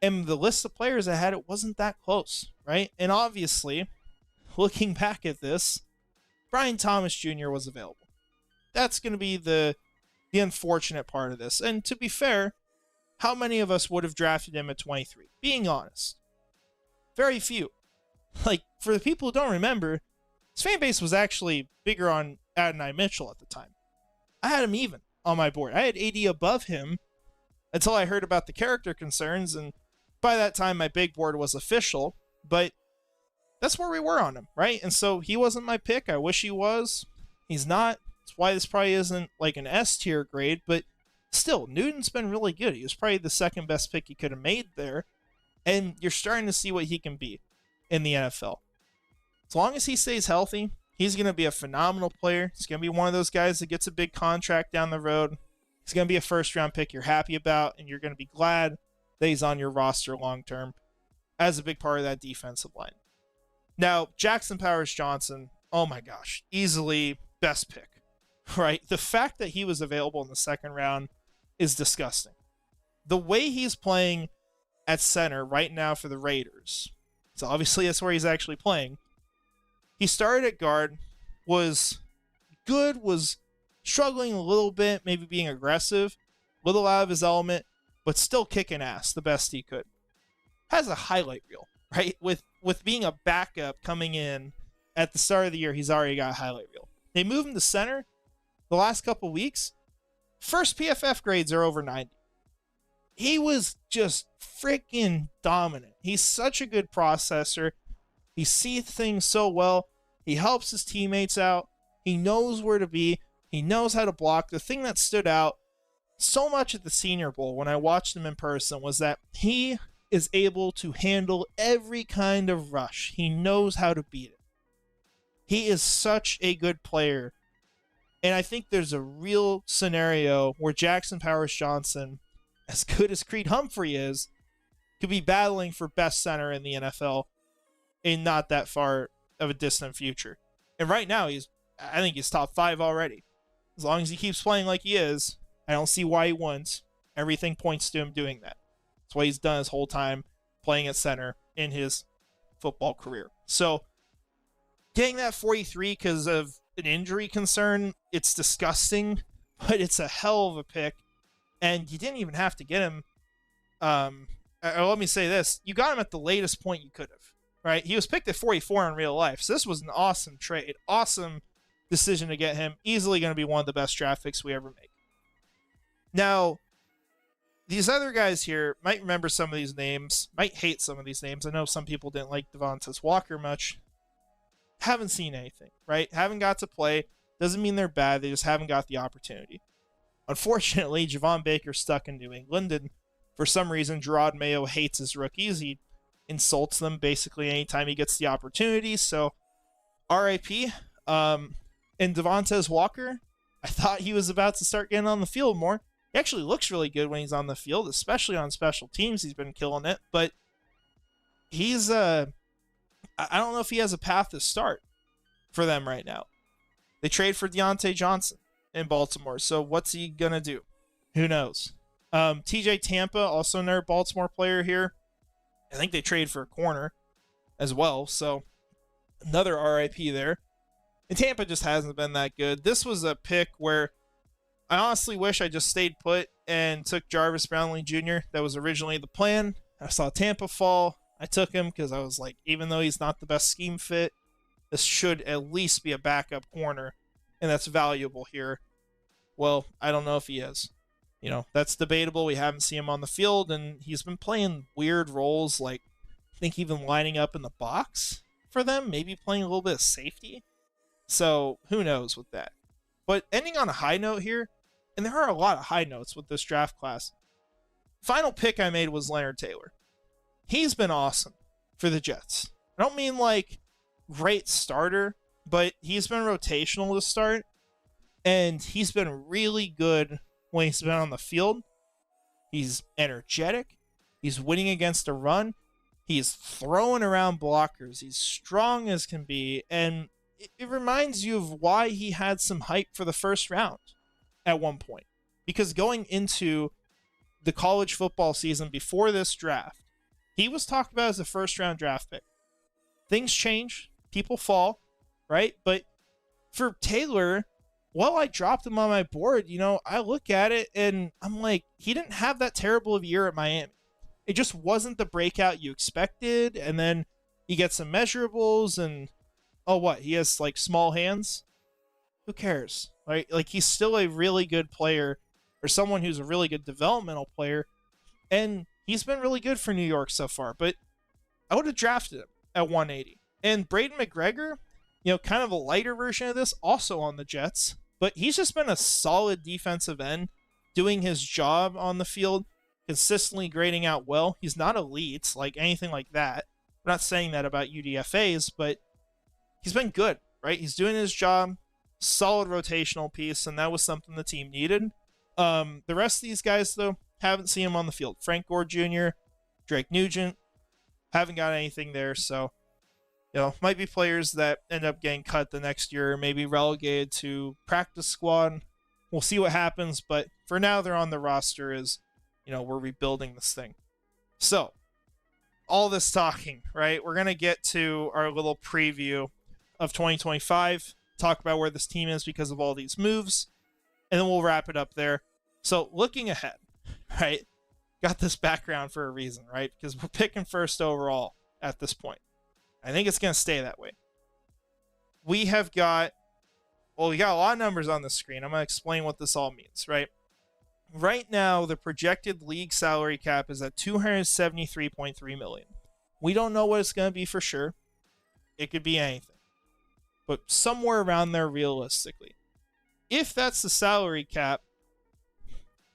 And the list of players that had it wasn't that close, right? And obviously, looking back at this, Brian Thomas Jr. was available. That's going to be the unfortunate part of this. And to be fair, how many of us would have drafted him at 23? Being honest, very few. Like, for the people who don't remember, his fan base was actually bigger on Adonai Mitchell at the time. I had him even on my board. I had AD above him until I heard about the character concerns, and by that time my big board was official, but that's where we were on him, right? And so he wasn't my pick. I wish he was. He's not. That's why this probably isn't like an S tier grade, but still, Newton's been really good. He was probably the second best pick he could have made there, and you're starting to see what he can be in the NFL. As long as he stays healthy, He's going to be a phenomenal player. He's going to be one of those guys that gets a big contract down the road. He's going to be a first-round pick you're happy about, and you're going to be glad that he's on your roster long-term as a big part of that defensive line. Now, Jackson Powers-Johnson, oh my gosh, easily best pick, right? The fact that he was available in the second round is disgusting. The way he's playing at center right now for the Raiders, so obviously that's where he's actually playing. He started at guard, was good, was struggling a little bit, maybe being aggressive, a little out of his element, but still kicking ass the best he could. Has a highlight reel, right? With being a backup coming in at the start of the year, he's already got a highlight reel. They moved him to center the last couple weeks. First PFF grades are over 90. He was just freaking dominant. He's such a good processor. He sees things so well. He helps his teammates out. He knows where to be. He knows how to block. The thing that stood out so much at the Senior Bowl when I watched him in person was that he is able to handle every kind of rush. He knows how to beat it. He is such a good player. And I think there's a real scenario where Jackson Powers-Johnson, as good as Creed Humphrey is, could be battling for best center in the NFL in not that far of a distant future. And right now, I think he's top 5 already. As long as he keeps playing like he is, I don't see why he wouldn't. Everything points to him doing that. That's what he's done his whole time playing at center in his football career. So, getting that 43 because of an injury concern, it's disgusting, but it's a hell of a pick. And you didn't even have to get him. Let me say this. You got him at the latest point you could have, right? He was picked at 44 in real life. So this was an awesome trade. Awesome decision to get him. Easily going to be one of the best draft picks we ever make. Now, these other guys here might remember some of these names, might hate some of these names. I know some people didn't like Devontae Walker much. Haven't seen anything, right? Haven't got to play. Doesn't mean they're bad. They just haven't got the opportunity. Unfortunately, Javon Baker's stuck in New England, and for some reason, Gerard Mayo hates his rookies. He insults them basically anytime he gets the opportunity. So, RIP. And Devontae Walker, I thought he was about to start getting on the field more. He actually looks really good when he's on the field, especially on special teams. He's been killing it, but he's I don't know if he has a path to start for them right now. They trade for Deontay Johnson in Baltimore, so what's he gonna do? Who knows? TJ Tampa, also another Baltimore player here. I think they trade for a corner as well, so another RIP there. And Tampa just hasn't been that good. This was a pick where I honestly wish I just stayed put and took Jarvis Brownlee Jr. That was originally the plan. I saw Tampa fall. I took him because I was like, even though he's not the best scheme fit, this should at least be a backup corner, and that's valuable here. Well, I don't know if he is. You know, that's debatable. We haven't seen him on the field, and he's been playing weird roles, like I think even lining up in the box for them, maybe playing a little bit of safety. So who knows with that. But ending on a high note here, and there are a lot of high notes with this draft class. Final pick I made was Leonard Taylor. He's been awesome for the Jets. I don't mean like great starter, but he's been rotational to start, and he's been really good when he's been on the field. He's energetic. He's winning against the run. He's throwing around blockers. He's strong as can be, and it reminds you of why he had some hype for the first round at one point. Because going into the college football season before this draft, he was talked about as a first-round draft pick. Things change. People fall, right? But for Taylor, while I dropped him on my board, you know, I look at it and I'm like, he didn't have that terrible of a year at Miami. It just wasn't the breakout you expected. And then he gets some measurables and, oh, what? He has, like, small hands? Who cares, right? Like, he's still a really good player, or someone who's a really good developmental player. And he's been really good for New York so far, but I would have drafted him at 180. And Braden McGregor, you know, kind of a lighter version of this, also on the Jets, but he's just been a solid defensive end, doing his job on the field, consistently grading out well. He's not elite, like anything like that. I'm not saying that about UDFAs, but he's been good right? He's doing his job, solid rotational piece, and that was something the team needed. The rest of these guys, though, haven't seen him on the field. Frank Gore Jr., Drake Nugent, haven't got anything there, so might be players that end up getting cut the next year, maybe relegated to practice squad. We'll see what happens, but for now, they're on the roster as, we're rebuilding this thing. So, all this talking, right? We're going to get to our little preview of 2025, talk about where this team is because of all these moves, and then we'll wrap it up there. So, looking ahead, right? Got this background for a reason, right? Because we're picking first overall at this point. I think it's going to stay that way. We got a lot of numbers on the screen. I'm going to explain what this all means, right? Right now, the projected league salary cap is at $273.3 million. We don't know what it's going to be for sure. It could be anything. But somewhere around there realistically. If that's the salary cap,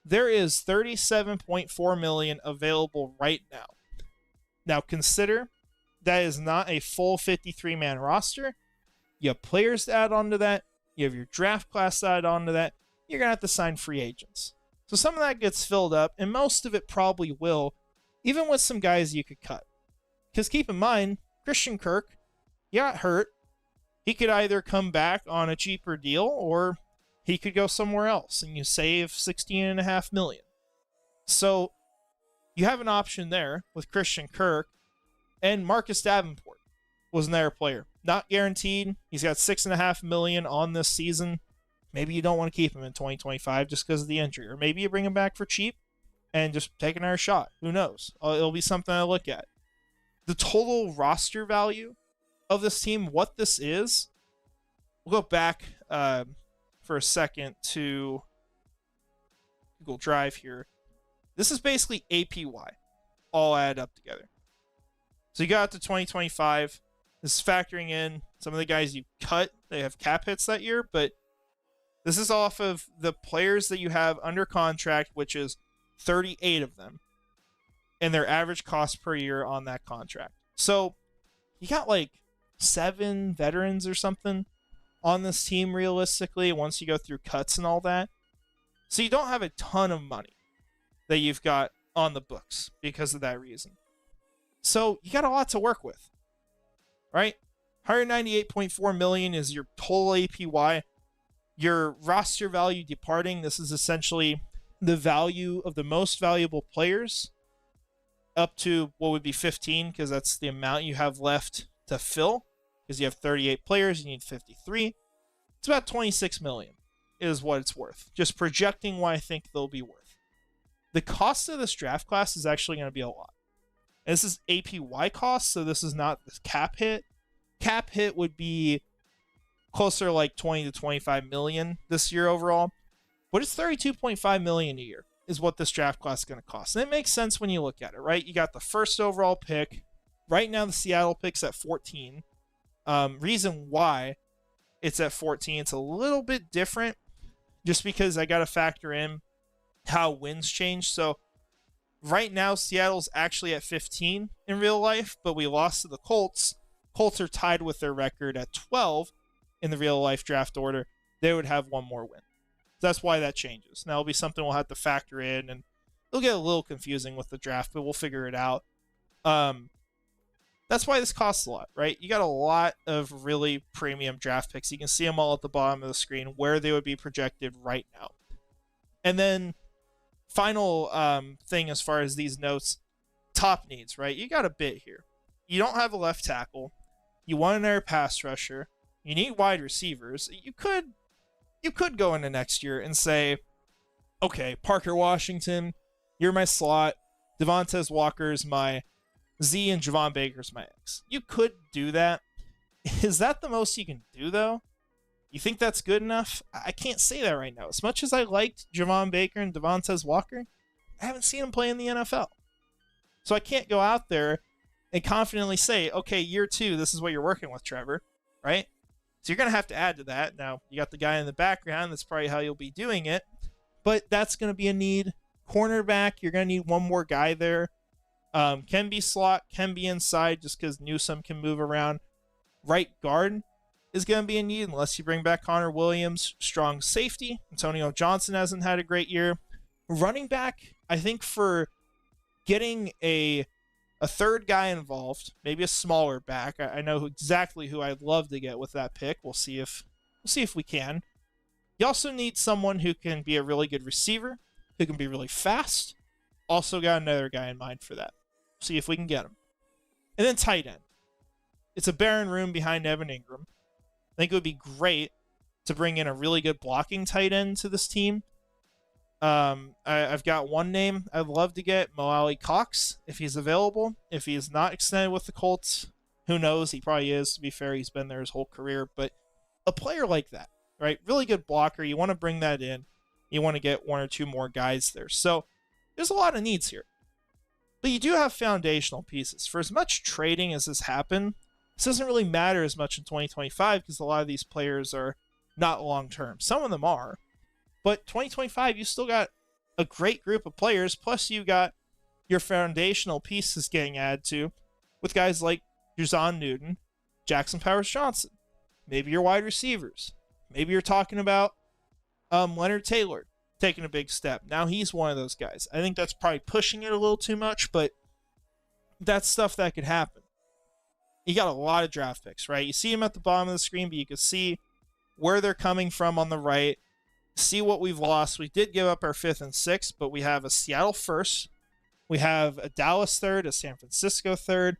there is $37.4 million available right now. Now consider that is not a full 53-man roster. You have players to add on to that. You have your draft class to add on to that. You're going to have to sign free agents. So some of that gets filled up, and most of it probably will, even with some guys you could cut. Because keep in mind, Christian Kirk, he got hurt. He could either come back on a cheaper deal, or he could go somewhere else, and you save $16.5 million. So you have an option there with Christian Kirk, and Marcus Davenport was another player. Not guaranteed. He's got $6.5 million on this season. Maybe you don't want to keep him in 2025 just because of the injury. Or maybe you bring him back for cheap and just take another shot. Who knows? It'll be something I look at. The total roster value of this team, what this is, we'll go back for a second to Google Drive here. This is basically APY, all added up together. So you got to 2025. This is factoring in some of the guys you cut. They have cap hits that year, but this is off of the players that you have under contract, which is 38 of them, and their average cost per year on that contract. So you got like 7 veterans or something on this team realistically once you go through cuts and all that. So you don't have a ton of money that you've got on the books because of that reason. So you got a lot to work with, right? $198.4 million is your total APY. Your roster value departing, this is essentially the value of the most valuable players up to what would be 15, because that's the amount you have left to fill, because you have 38 players, you need 53. It's about $26 million is what it's worth. Just projecting what I think they'll be worth. The cost of this draft class is actually going to be a lot. And this is APY cost, so this is not the cap hit. Cap hit would be closer to like 20 to 25 million this year overall. But it's 32.5 million a year is what this draft class is going to cost. And it makes sense when you look at it, right? You got the first overall pick. Right now, the Seattle pick's at 14. Reason why it's at 14, it's a little bit different just because I got to factor in how wins change. So right now, Seattle's actually at 15 in real life, but we lost to the Colts. Colts are tied with their record at 12 in the real life draft order. They would have one more win. So that's why that changes. Now it'll be something we'll have to factor in, and it'll get a little confusing with the draft, but we'll figure it out. That's why this costs a lot, right? You got a lot of really premium draft picks. You can see them all at the bottom of the screen where they would be projected right now. And then final thing as far as these notes, top needs, right? You got a bit here. You don't have a left tackle. You want another pass rusher. You need wide receivers. You could go into next year and say, okay, Parker Washington, you're my slot. Devontae Walker's my Z, and Javon Baker's my X. You could do that. Is that the most you can do, though? You think that's good enough? I can't say that right now. As much as I liked Javon Baker and Devontae Walker, I haven't seen him play in the NFL. So I can't go out there and confidently say, okay, year 2, this is what you're working with, Trevor, right? So you're going to have to add to that. Now, you got the guy in the background. That's probably how you'll be doing it. But that's going to be a need. Cornerback, you're going to need one more guy there. Can be slot, can be inside just because Newsome can move around. Right guard, is going to be a need unless you bring back Connor Williams. Strong safety. Antonio Johnson hasn't had a great year. Running back, I think for getting a third guy involved, maybe a smaller back. I know exactly who I'd love to get with that pick. We'll see if we can. You also need someone who can be a really good receiver, who can be really fast. Also got another guy in mind for that. See if we can get him. And then tight end. It's a barren room behind Evan Ingram. I think it would be great to bring in a really good blocking tight end to this team. I've got one name I'd love to get, Mo Alley Cox, if he's available. If he is not extended with the Colts, who knows? He probably is, to be fair. He's been there his whole career. But a player like that, right? Really good blocker. You want to bring that in. You want to get one or two more guys there. So there's a lot of needs here. But you do have foundational pieces. For as much trading as has happened, this doesn't really matter as much in 2025 because a lot of these players are not long-term. Some of them are. But 2025, you still got a great group of players, plus you got your foundational pieces getting added to with guys like Jer'Zhan Newton, Jackson Powers-Johnson, maybe your wide receivers. Maybe you're talking about Leonard Taylor taking a big step. Now he's one of those guys. I think that's probably pushing it a little too much, but that's stuff that could happen. You got a lot of draft picks, right? You see them at the bottom of the screen, but you can see where they're coming from on the right. See what we've lost. We did give up our 5th and 6th, but we have a Seattle 1st. We have a Dallas 3rd, a San Francisco 3rd,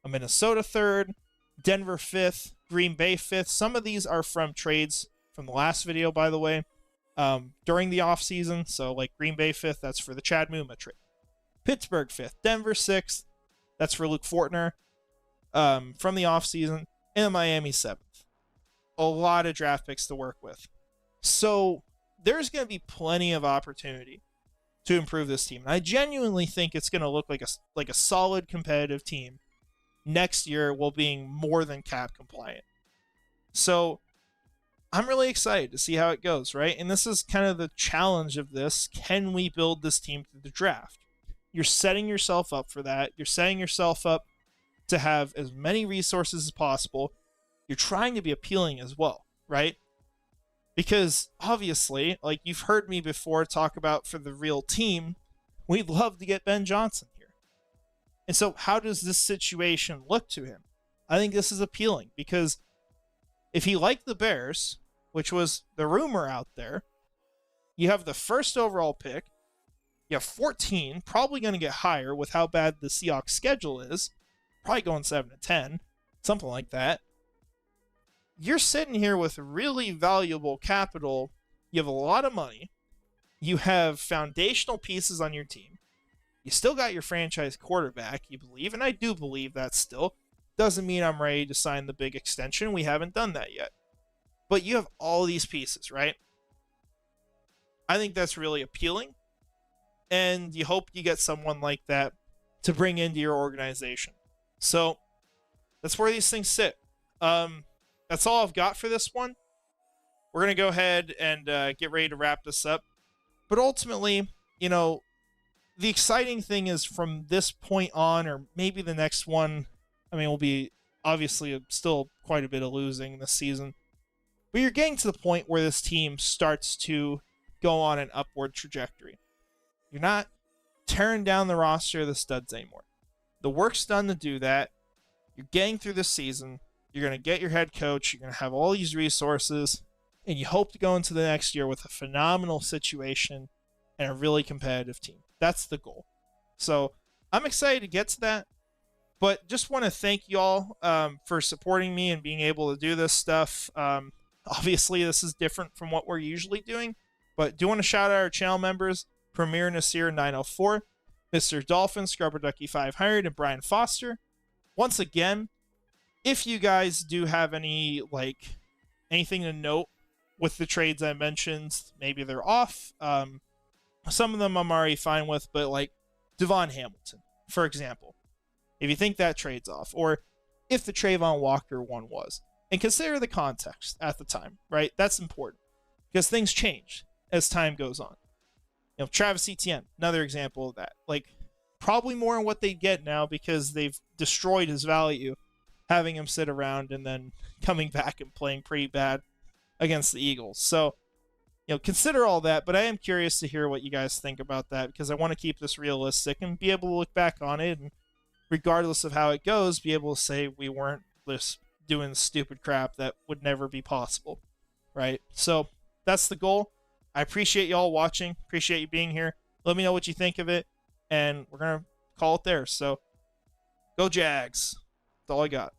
a Minnesota 3rd, Denver 5th, Green Bay 5th. Some of these are from trades from the last video, by the way, during the offseason. So like Green Bay 5th, that's for the Chad Muma trade. Pittsburgh 5th, Denver 6th, that's for Luke Fortner from the offseason, and Miami 7th. A lot of draft picks to work with. So there's going to be plenty of opportunity to improve this team. And I genuinely think it's going to look like a solid competitive team next year while being more than cap compliant. So I'm really excited to see how it goes, right? And this is kind of the challenge of this. Can we build this team through the draft? You're setting yourself up for that. You're setting yourself up to have as many resources as possible. You're trying to be appealing as well, right? Because obviously, like you've heard me before talk about for the real team, we'd love to get Ben Johnson here. And so how does this situation look to him? I think this is appealing because if he liked the Bears, which was the rumor out there, you have the 1st overall pick, you have 14, probably going to get higher with how bad the Seahawks schedule is, probably going 7-10, something like that. You're sitting here with really valuable capital. You have a lot of money. You have foundational pieces on your team. You still got your franchise quarterback, you believe, and I do believe that still. Doesn't mean I'm ready to sign the big extension. We haven't done that yet. But you have all these pieces, right? I think that's really appealing. And you hope you get someone like that to bring into your organization. So that's where these things sit. That's all I've got for this one. We're going to go ahead and get ready to wrap this up. But ultimately, you know, the exciting thing is from this point on, or maybe the next one, I mean, will be obviously still quite a bit of losing this season. But you're getting to the point where this team starts to go on an upward trajectory. You're not tearing down the roster of the studs anymore. The work's done to do that. You're getting through this season. You're going to get your head coach. You're going to have all these resources. And you hope to go into the next year with a phenomenal situation and a really competitive team. That's the goal. So I'm excited to get to that. But just want to thank y'all for supporting me and being able to do this stuff. Obviously, this is different from what we're usually doing. But do want to shout out our channel members, Premier Nasir 904, Mr. Dolphin, Scrubber Ducky 500, and Brian Foster. Once again, if you guys do have anything to note with the trades I mentioned, maybe they're off. Some of them I'm already fine with, but like Devon Hamilton, for example. If you think that trade's off, or if the Trayvon Walker one was, and consider the context at the time, right? That's important because things change as time goes on. You know, Travis Etienne, another example of that. Like, probably more on what they get now because they've destroyed his value having him sit around and then coming back and playing pretty bad against the Eagles. So, consider all that, but I am curious to hear what you guys think about that, because I want to keep this realistic and be able to look back on it, and regardless of how it goes, be able to say we weren't just doing stupid crap that would never be possible, right? So that's the goal. I appreciate y'all watching. Appreciate you being here. Let me know what you think of it, and we're going to call it there. So go Jags. That's all I got.